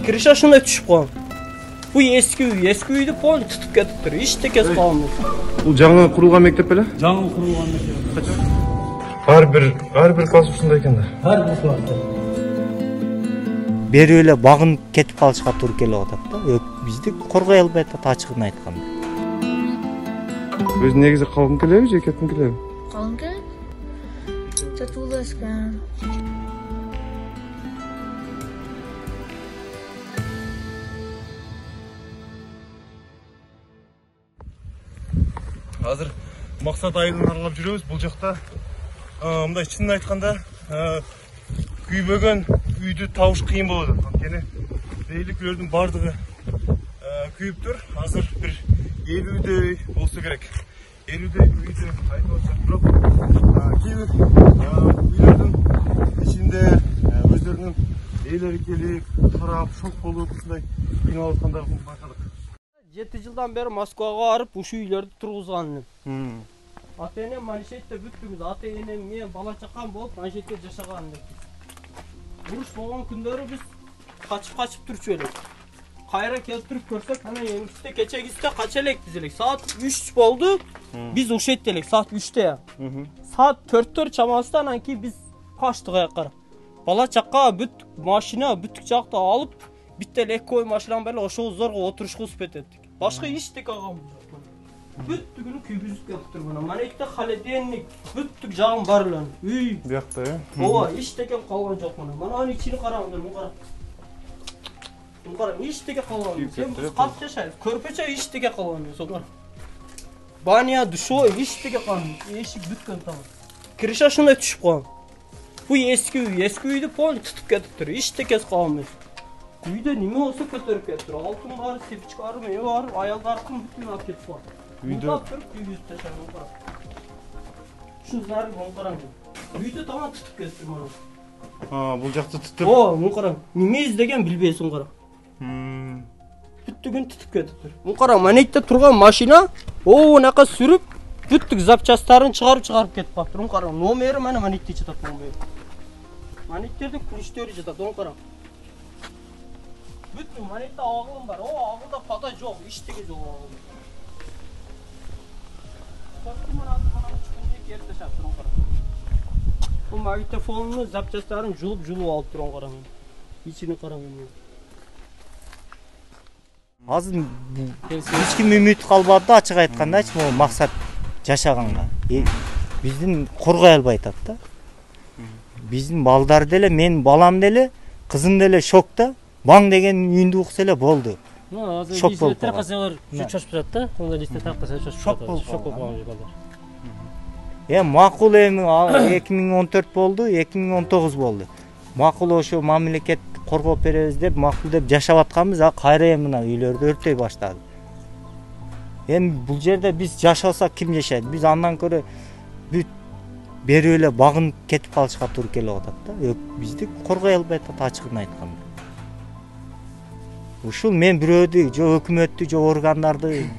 Крыша шундай түшүп калган. Бул эски үйдү полный тутуп кетиптир. Эчтеке калбайт. Бул жаңы курулган мектеп беле? Жаңы курулган мектеп. Ар бир класс ушундай экен да. Ар бир класста. Бери эле багынып кетип калышка туура келип атат да. Бизди коргой албай атат ачыгын айтканда. Өзү негизи калгың келеби же кеткиң келеби? Калгың келет? Татуулашкан. Азыр максат айылын аралап жүрөбүз. Бул жакта мындай чынын айтканда күйбөгөн үйдү табыш кыйын болот. Анткени дейлик үйлөрдүн бардыгы күйүптүр. Азыр бир 50дөй болсо керек. 50дөй үйдү айтып атышат. Бирок кээ бир үйлөрдүн ичинде өздөрүнүн ээлери келип, тарап, шок болуп, ушундай кыйналып аткандарын байкадык. 7 жылдан бeri Москвага барып, ушу үйлөрдү тургузган. Ата-энем Манишетте бүттүбүз. Ата-энем мен бала чакам болуп Манишетте жашаган. Уруш болгон күндөрү биз качып турчу элек. Кайра келтирип көрсөк, ана эңгизде кечегизде кача элекпиз элек. Саат 3 болду. Биз ушетте элек саат 3-те. Саат 4-төр чамасында анан кийин биз качтык аякка. Бала чакка бүт машина бүттүк жакта алып, битте эле 2 ой машинам беле ошол зорго отурушкузуп кететтик. Башка эчтеке калган жок. Бүттүгүнү күйгүзүп кетиптир мына. Манекте холодильник, бүттүк жагым бар эле. Үй. Биякта, Ооба, эчтеке калган жок мына. Мына анын ичини караңыздар, мына кара. Мына кара, эчтеке калган. Сен биз кат жашайбыз. Көрпөчө эчтеке калган. Сонда. Баня, душой, эчтеке калган. Эшик бүткөн тамам. Крыша шундай түшүп калган. Бул эски үйдү полный тутуп кетиптир. Эчтекеси калбайт. Үйдө неме болсо көтөрүп кетиптир. Алтын бар, сепичка бар, эмне бар, аялдардын бүтүн алып кетип бар. Үйдө күйгүзүп ташаган бар. Шу зары мон караңыз. Үйдө тамам тутуп кетиптир мына. Бул жакты тутуп. Мон караң. Неме издеген билбейсиң кара. Бүттүгүн тутуп кетиптир. Мон караң, манекте турган машина, онака сүрүп, бүттүк запчастарын чыгарып кетип калыптыр. Мон караң, номери мана манекте жатат номери. Манектердин ключтөрү жатат, мон караң. Бүттүк манекте агылым бар. Агылда фата жок, эчтеке жок агылда. Bu magnitofonun zapçaslarını julup alıp duran karanın. İçini karanın. Azır hiç kim ümit kalmadı da açık aytkanda hiç bu maksat жашаганга. Биздин коргой албайт атат да. Биздин балдар деле, мен балам деле, кызым деле шокта. Баң деген үйүндү укса эле болду. Шок болуп калган. Чочуп турат да. Онда листе тактаса шок болуп калган балдар. Макул эми 2014 болду, 2019 болду. Макул ошо мамлекет коргоп беребиз деп, макул деп жашап атканбыз, кайра мына үйлөрдү өртөй баштады. Эми бул жерде биз жашасак ким жашайт? Биз андан көрө бүт бери эле багынып кетип калышка туура келип атат да. Бизди коргой албай атат ачыгын айтканда. Ушул мен бирөөдү, жо өкмөттү, жо органдарды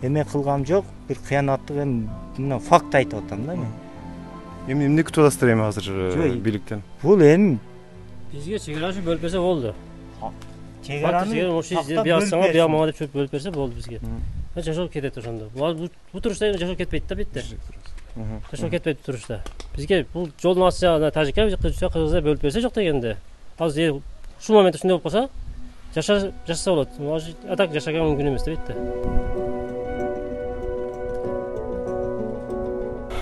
эме кылгам жок, бир кыянаттык эми мына факт айтып атам да мен. Эми эмне күтүп атасыздар эми азыр бийликтен? Бул эми бизге чегерачы бөлүп берсе болду. Чегераны ошо биясаңа бия мага деп бөлүп берсе болду бизге. Жашап кетет ошондо. Бул турушта жашап кетпейт да битте. Жашап кетпейт турушта. Бизге бул жолдун асты жагына Тажикке, Кыргызга бөлүп берсе жок дегенде. Азыр ушул моментте ушундай болуп калса, жашаса болот. Атак жашаган мүмкүн эмес да битте.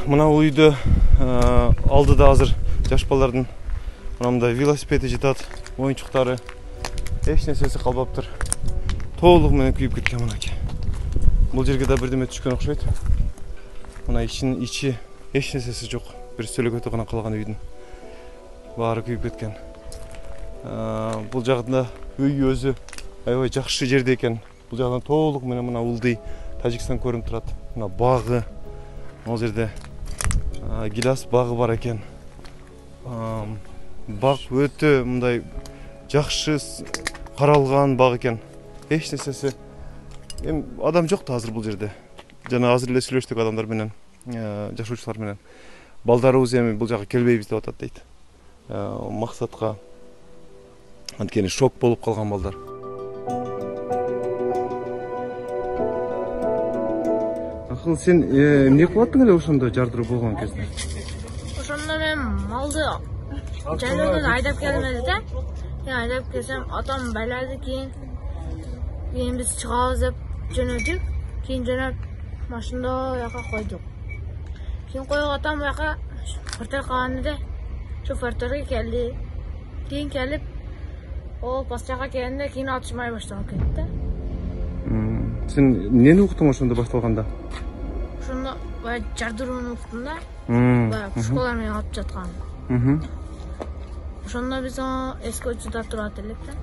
Мына үйдө алдыда азыр жаш балдардын мындай велосипеди жатат, оюнчуктары, эч нерсеси калбаптыр. Толук менен күйүп кеткен мынакей. Бул жерге да бирдеме түшкөн окшойт. Мына ичи эч нерсеси жок. Бир сөлөгөтү гана калган үйдүн. Баары күйүп кеткен. Бул жагында үй өзү аябай жакшы жерде экен. Бул жагдан толук менен мына Улдый, Тажикстан көрүнүп турат. Мына багы, ал жерде гилас багы бар экен. Баг өтө мындай жакшы каралган баг экен. Эч нерсеси эми адам жок да азыр бул жерде. Жана азыр эле сүйлөштүк адамдар менен, жашоочулар менен. Балдарыбыз эми бул жака келбейбиз деп атат дейт. Максатка Анткени шок болуп калган балдар. Акыл, сен эмне кылып аттың эле ошондо жардыруу болгон кезде? Ошондо мен малды жайлаудан айдап келдим эле да. Мен айдап келсем, атам байлады, кийин биз чыгабыз деп жөнөдүк. Кийин жөнөп машинада яка койдук. Кийин коюп атам яка фортель калган эле. Шофёрдөргө келди. Кийин келип, ол постчага келгенде кийин атышмай башталып кетти. Сен эмнени уктуң ошондо башталганда? Ошондо баягы жардырууну уктум да. Баягы пушкалар менен атып жаткан. Ошондо биз эски учурда турат элек да.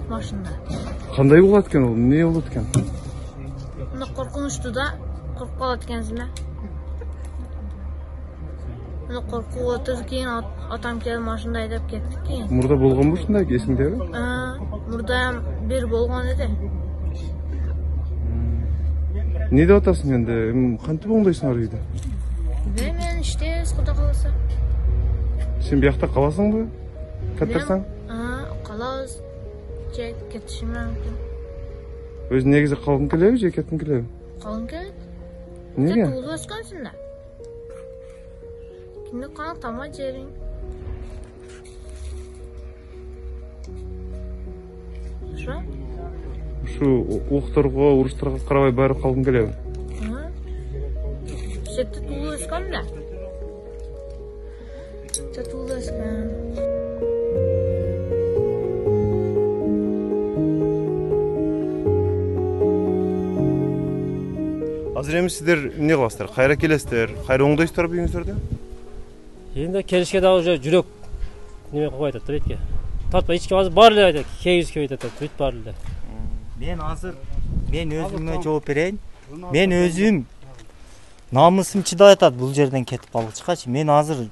Машинада. Кандай болот экен ол? Эмне болот экен? Мында коркунучтуу да, коркуп калат экенсиң да. Мында коркуп отуруп кийин атам келип машинада айдап кетти кийин. Мурда болгонбу ушундай, эсиңдеби? Мурда бир болгон эди. Не деп атасың энди? Кантип оңдойсуң ар үйдө? Мен иштейбиз, Кудай кааласа. Сен биякта каласыңбы? Каттырсаң? Калабыз. Же кетишим мүмкүн. Өзүң негизи калгың келеби же кеткиң келеби? Калгым келет. Эмнеге? Туулуп өскөнсүң да. Кимди калың тама жериң. Ошо? Ушу уктарга, уруштарга карабай барып калгың келеби? Жетти туулуп өскөн да. Туулуп өскөн. Азыр эми сиздер эмне кыласыздар? Кайра келесиздер? Кайра оңдойсуздар үйүңүздөрдө? Енді келішке дагы уже жүрек неме кылып атат да бетке. Тартпай эч ким азыр бар эле айтат, кегиз кеп атат, бүт бар эле. Мен өзүмө жооп берейин. Мен өзүм намысым чыдай атат бул жерден кетип калгычкачы. Мен азыр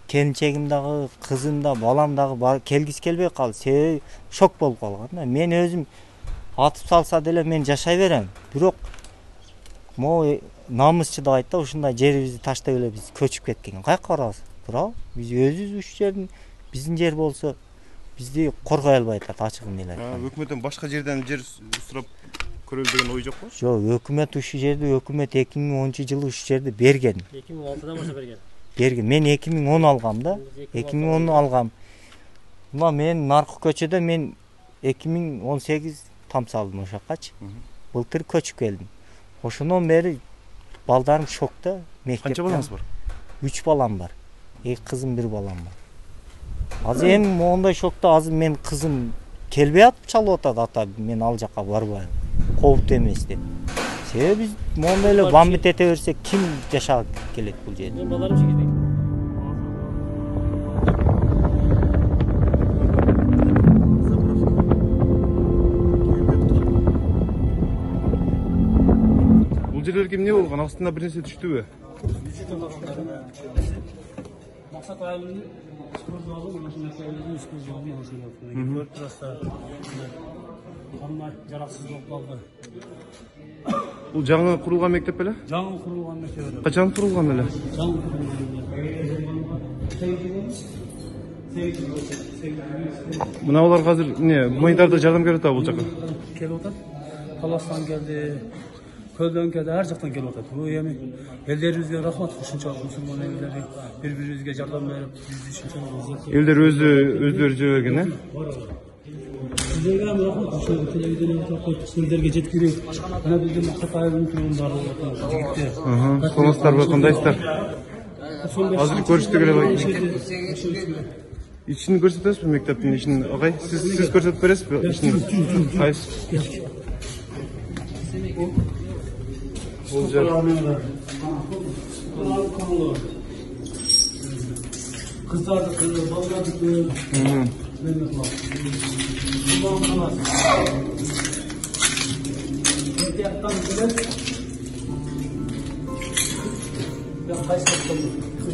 келинчегим дагы, кызым да, балам дагы келгиси келбей калды. Себеби шок болуп калган да. Мен өзүм атып салса деле мен жашай берем. Бирок могу намыс чыдабайт да, ушундай жерибизди таштап эле биз көчүп кеткенге каяка барабыз? Туурабы? Биз өзүбүз ушу жердин биздин жер болсо бизди коргой албай атат, ачыгын эле айтканда. Өкмөттөн башка жерден жер сурап көрөлү деген ой жокпу? Жок, өкмөт ушу жерди 2010-жылы ушу жерди берген. 2006-дан баштап берген. Мен 2010 алгам да. 2010 алгам. Мына мен наркы көчөдө мен 2018 там салдым ошакачы. Былтыр көчүп келдим. Ошондон бери балдарым шокто. Канча балаңыз бар? 3 балам бар. 2 кызым, 1 балам бар. Азыр эми моундай шокто азыр мен кызым келбей атып чалып атат, ата мен ал жака барбайм. Кооптуу эмес деп. Себеби биз моундай эле бамбит эте берсек ким жашап келет бул жерде? Мен балдарым чекедек. Бул жерлерге эмне болгон? Астына бир нерсе түштүбү? Maksat ailenin sporcularının ulaşımdaki ailenin sporcularının ulaşımdaki. Dört burası kanlar yaraksız kaldı. Бул жаңы курулган мектеп беле? Жаңы kurulgan mektebi. Качан курулган эле? Жаңы kurulgan. Мына алар азыр эмне, гуманитарда жардам берип атабы бул жака? Келип атат. Таластан келди. Kölden geldi, her jaktan gelip atат. Bu эми элдерибизге рахмат, ушунчалык мусулман элдери бири-бирибизге жардам берип, бизди ушунчалык Элдер өздөрү жиберген, э? Сиздерге эми рахмат, ушул телевидениеге таркатып сиздерге жеткирип, мына биздин максат айылдын тургундары жигиттер. Саламатсыздарбы, кандайсыздар? Азыр көрүштүк эле бай. İçini көрсөтөсүзбү мектептин ишин, агай? Сиз көрсөтүп бересизби ишин? Кайсы? Бул жер кыздардыкы, балдардыкы.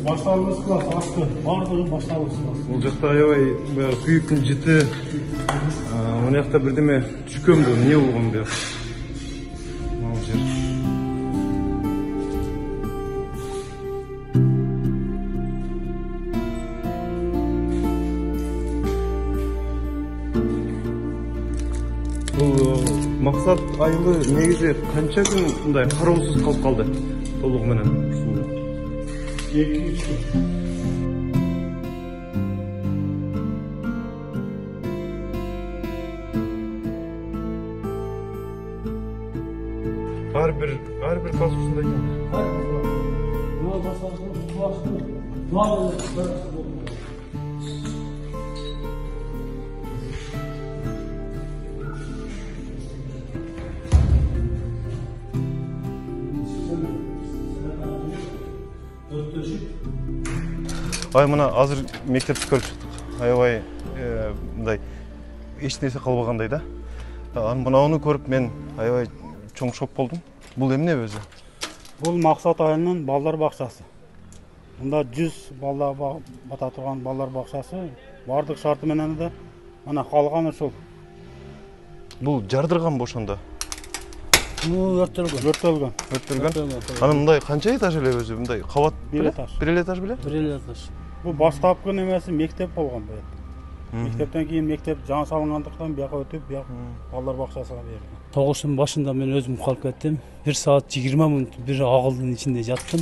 Башталбыз класс асты, бардыгы башталбыз класс. Бул жакта аябай күйүктүн жыты, мына жакта бирдеме түшкөн бул, эмне болгон бу? Мақсат айылы негізі қанша күн мындай қараусыз қалып қалды толығыменен? 2-3 күн. Әрбір бас осындай екен. Ай, мына азыр мектепті көріп шықтық. Аябай мындай еш нәрсе қалбағандай да. Мынауны көріп мен аябай чоң шок болдым. Бұл эмне өзі? Бұл Мақсат айылының балдар бақшасы. Мұнда 100 балдар бата тұрған балдар бақшасы. Бардық шарты менен де мына қалғаны сол. Бұл жардырған бошонда. Өртөлгөн. Аны мындай қанша этаж эле өзі? Мындай қабат Бир этаж. Бир этаж беле? Бир этаж. Бұл бастапқы немесі мектеп болған бұл. Мектептен кейін мектеп жаңа салынғандықтан бияқа өтіп, балдар бақшасына берілген. Тоғыштың башында мен өзім қалып кеттім. 1 саат 20 минут бір ағылдың içinde жаттым.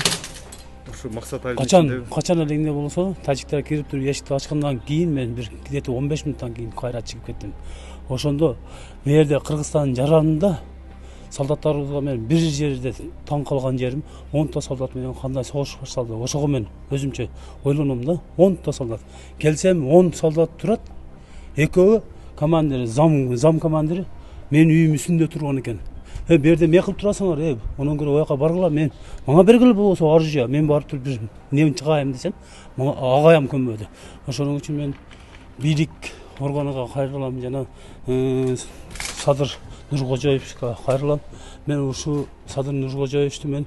Ушу Мақсат айылдың Қачан элеңде болсо, тажиктер кирип туруп эшикти ачкандан кийин мен бир где-то 15 минуттан кийин кайра чыгып кеттим. Ошондо бу жерде Кыргызстандын жаранында солдаттарыбызга мен бир жерде таң калган жерим 10 та солдат менен кандай согуш башталды. Ошого мен өзүмчө ойлоном да, 10 та солдат. Келсем 10 солдат турат. Экөө командир, зам командири мен үйүм үстүндө турган экен. Берде эмне кылып турасыңар? Онон көрө ояка баргыла, мен мага бергиле болсо арызча, мен барып туруп бир эмне чыгайым десем, мага агайым көнбөдү. Ошоның үчүн мен бийлик органыга кайрылам жана Садыр Нуркожоевичке кайрылам. Мен ушу Садыр Нуркожоевичти мен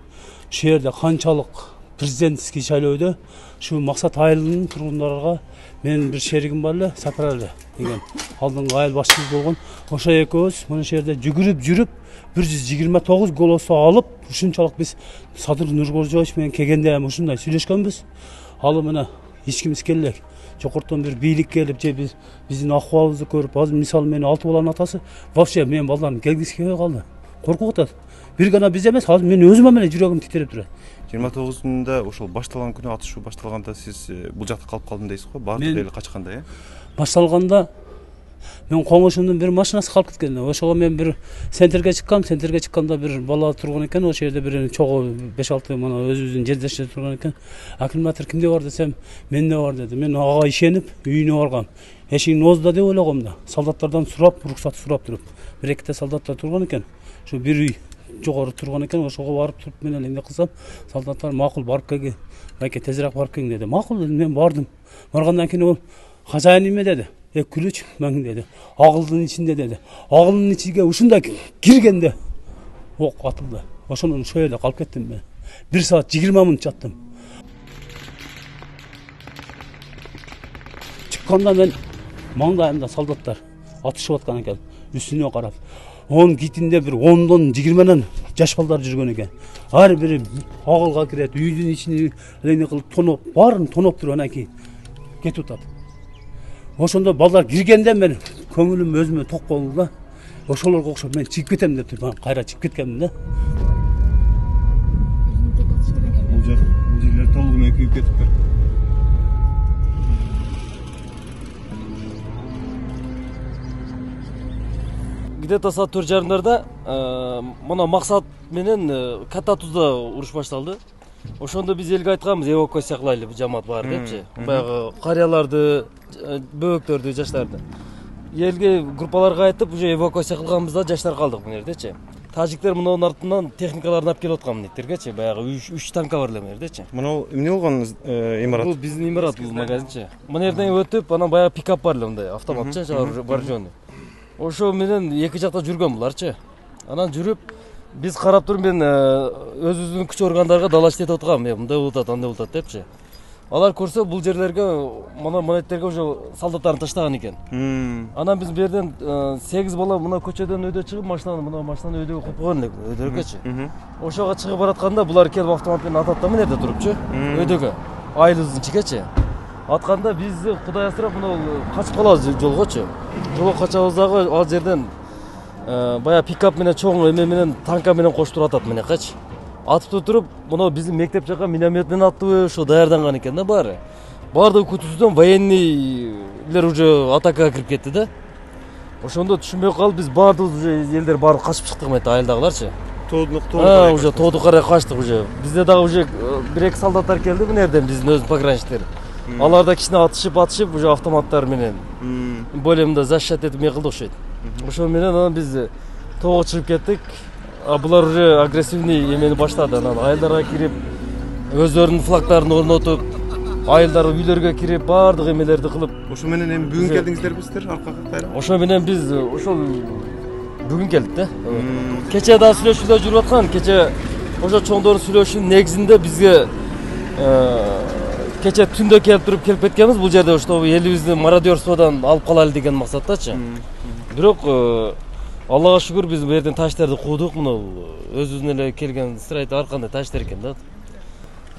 ушул жерде канчалык президенттик шайлоодо ушу Мақсат айылынын тургундарга мен бир шеригим бар эле, Сапаралы деген алдыңкы айыл башчыбыз болгон. Ошо экөөбүз мына жерде жүгүрүп жүрүп 129 голосу алып, ушунчалык биз Садыр Нуркожоевич менен келгенде ушундай сүйлөшкөнбүз. Ал мына эч кимис келек. Жокортон бир бийлик келип, же биздин акыбалыбызды көрүп, азыр мисалы менин 6 баланын атасы вообще мен балдарын келгискебей калды. Коркуп атат. Бир гана биз эмес, азыр мен өзүмө менен жүрөгүм титиреп турат. 29-ында ошол башталган күнү атышуу башталганда сиз бул жакта калып калдым дейсиз го? Баардык эл качканда, Башталганда мен коңушумдун бир машинасы калып кеткен. Ошого мен бир центрге чыкканда бир бала турган экен. Ошол жерде бир чогуу 5-6 мына өзүбүздүн жердештер турган экен. Аккумулятор кимде бар десем, менде бар деди. Мен ага ишенип үйүнө баргам. Эшигин оозда деп ойлогом да. Солдаттардан сурап, уруксат сурап туруп. 1-2 солдаттар турган экен. Ошо бир үй жогору турган экен. Ошого барып туруп мен эле эмне кылсам, солдаттар макул барып келген. Байке тезирээк барып келиң деди. Макул дедим, мен бардым. Баргандан кийин ол хажайын эме деди. Күлүч мен деди. Агылдын ичинде деди. Агылдын ичиге ушундай киргенде ок атылды. Ошондон ошол жерде калып кеттим мен. 1 саат 20 минут жаттым. Чыкканда мен маңдайымда солдаттар атышып аткан экен. Үстүнө карап. Onun gitinde bir 10'dan 20'den жаш балдар жүргөн экен. Ар бири агылга кирет, үйдүн ичине элеңе кылып тоноп, баарын тоноп туруп анан кийин кетип атат. Ошондо балдар киргенде мен көңүлүм өзүмө ток болду да. Ошолорго окшоп мен чыгып кетем деп турдум. Кайра чыгып кеткенмин да. Бул жерлер толугу менен күйүп кетиптир. Где-то саат 4:30 мына Мақсат менен Ката Тузда уруш башталды. Ошондо биз элге айтканбыз, эвакуация кылайлы, бул жамаат бар депчи. Баягы карыяларды, бөбөктөрдү, жаштарды. Элге группаларга айтып, уже эвакуация кылганбызда жаштар калдык бул жердечи. Тажиктер мынанын артынан техникаларын алып келип аткан мынеттергечи, баягы 3 танка бар эле бул жердечи. Мына эмне болгон имарат? Бул биздин имарат, бул магазинчи. Мына жерден өтүп, анан баягы пикап бар эле мындай, автоматчы, вооружённый. Ошо менен эки жакта жүргөн буларчы. Анан жүрүп биз карап туруп мен өзүбүздүн күч органдарга далаш этип аткам, мындай болуп андай болуп депчи. Алар көрсө бул жерлерге мына монеттерге уже солдаттарын таштаган экен. Анан биз бу жерден 8 бала мына көчөдөн өйдө чыгып, машинаны өйдөгө коюп койгон элек, өйдөргөчү. Ошого чыгып баратканда булар келип автомат менен атат да мына жерде турупчу, өйдөгө. Айылыбыздын чигечи. Атканда биз Кудай асырап мына качып калабыз жолгочу. Жолго качабыз дагы ал жерден баягы пикап менен чоң эме менен танка менен коштуруп атат мынакачы. Атып туруп, мына биздин мектеп жака миномет менен аттыбы, ошо даярданган экен да баары. Бардыгы күтүүсүдөн военныйлер уже атакага кирип кетти да. Ошондо түшүнбөй калып биз бардыгыбыз уже элдер баары качып чыктык мынтип айылдагыларчы. Уже тоодо карай качтык уже. Бизде дагы уже бир-эки солдаттар келди мына жерден биздин өзүнүн пограничтери. Алар да кичине атышып уже автоматтар менен более мындай защищать этип кылды окшойт. Ошо менен анан биз тоого чыгып кеттик. А булар уже агрессивный эмени баштады. Анан айылдарга кирип, өздөрүнүн флагтарын орнотуп, айылдар үйлөргө кирип, бардык эмелерди кылып. Ошо менен эми бүгүн келдиңиздерби сиздер аркага кайра? Ошо менен биз ошол бүгүн келдик да. Кече да сүйлөшүүдө жүрүп аткан, кече ошо чоңдордун сүйлөшүүнүн негизинде бизге кече түндө келип туруп келип кеткенбиз бул жерде ошто элибизди мародерстводон алып калалы деген максаттачы. Бирок Аллага шүгүр биз бу жерден таштарды куудук, мына өзүбүздүн эле келген страйт ар кандай таштар экен да.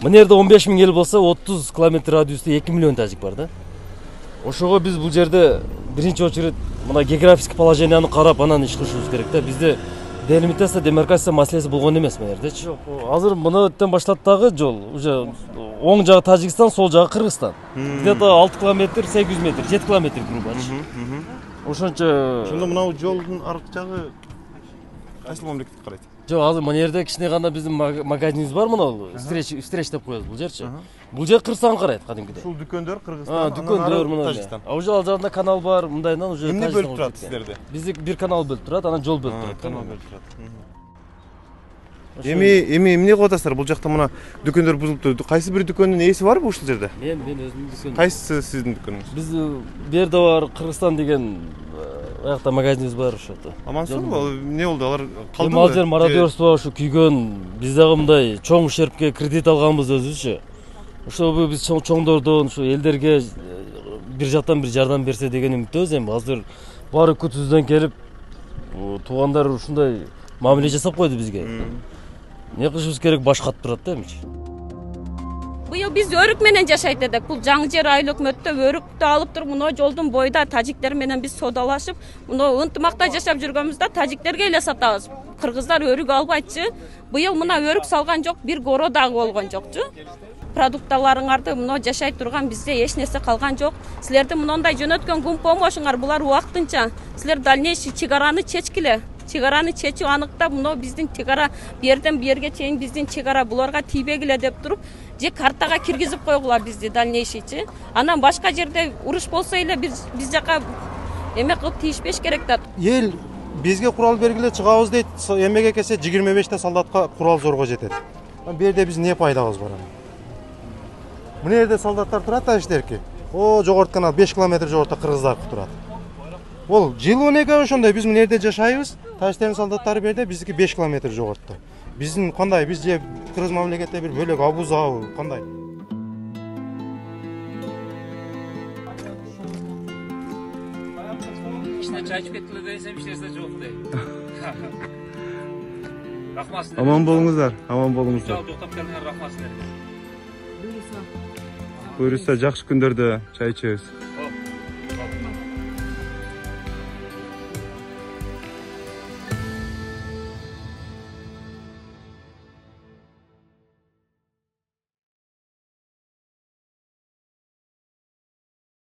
Мына жерде 15 000 ел болсо 30 километр радиуста 2 миллион тажик бар да. Ошого биз бул жерде биринчи очередь мына географический положенияны карап анан иш кылышыбыз керек да. Бизде делимитация, демаркация маселеси болгон эмес мына жердечи. Азыр мына өттөн баштап дагы жол уже оң жагы Тажикстан, сол жагы Кыргызстан. Где-то 6 километр, 800 метр, 7 километр грубачы. Ошончо. Ошондо мына жолдун аркы жагы кайсы мамлекетке карайт? Жок, азыр мына жерде кичине гана биздин магазинибиз бар, мына встреч деп коебуз бул жерчи. Бул жер Кыргызстанга карайт кадимкидей. Ушул дүкөндөр Кыргызстан, дүкөндөр мына Тажикстан. Ал жагында канал бар, мындайдан уже Эмне бөлүп турат сиздерди? Бизди бир канал бөлүп турат, анан жол бөлүп турат. Канал бөлүп турат. Эми эмне кылып атасыздар? Бул жакта мына дүкөндөр бузулупту. Кайсы бир дүкөндүн ээси барбы ушул жерде? Мен өзүмдүн дүкөнүм. Кайсы сиздин дүкөнүңүз? Биз бу жерде бар Кыргызстан деген аякта магазинибиз бар ошото. Амансызбы? Эмне болду? Алар калдыбы? Эми ал жер мародерство ушу күйгөн, биз дагы мындай чоң ушерпке кредит алганбыз өзүбүзчү. Ошо биз чоңдордон ушу элдерге бир жактан бир жардам берсе деген үмүттөбүз. Эми азыр баары күтүүсүздөн келип туугандар ушундай мамиле жасап койду бизге. Не кылышыбыз керек, баш катып турат да эмичи. Быйыл биз өрүк менен жашайт эдик. Бул жаңы жер айыл өкмөттө өрүктү алып туруп, мына жолдун бойда тажиктер менен биз содалашып, мына ынтымакта жашап жүргөнбүздө тажиктерге эле сатабыз. Кыргыздар өрүк албайчы. Быйыл мына өрүк салган жок, бир коро дагы болгон жокчу. Продукталарыңарды мына жашай турган бизде эч нерсе калган жок. Силерди мындай жөнөткөн күн помошуңар булар убактынча. Силер дальнейший чегараны чечкиле. Чегараны чечип аныктап, мына биздин чегара берден берге чейин биздин чегара буларга тийбегиле деп туруп, же картага киргизип койгула бизди дальнейшийчи. Анан башка жерде уруш болсо эле биз жака эме кылып тийишпеш керек да. Эл бизге курал бергиле чыгабыз дейт, эмеге келсе 25 солдатка курал зорго жетет. Бу жерде биз не пайдабыз бар? Мына жерде солдаттар турат да иштерки. О, жогорткан 5 километр жогорта кыргыздар турат. Ол жыл 12 ошондой биз мына жерде жашайбыз. Тажиктердин солдаттары берде, биздики 5 километр жогортто. Биздин кандай, биз же кыргыз мамлекетте бир бөлөк абузабы, кандай? Кичине чай ичип кеттиле десем, эч нерсе жок дейт. Рахмат силерге. Аман болуңуздар, аман болуңуздар. Жоктоп келдиңер, рахмат силерге. Буюрса жакшы күндөрдө чай ичебиз.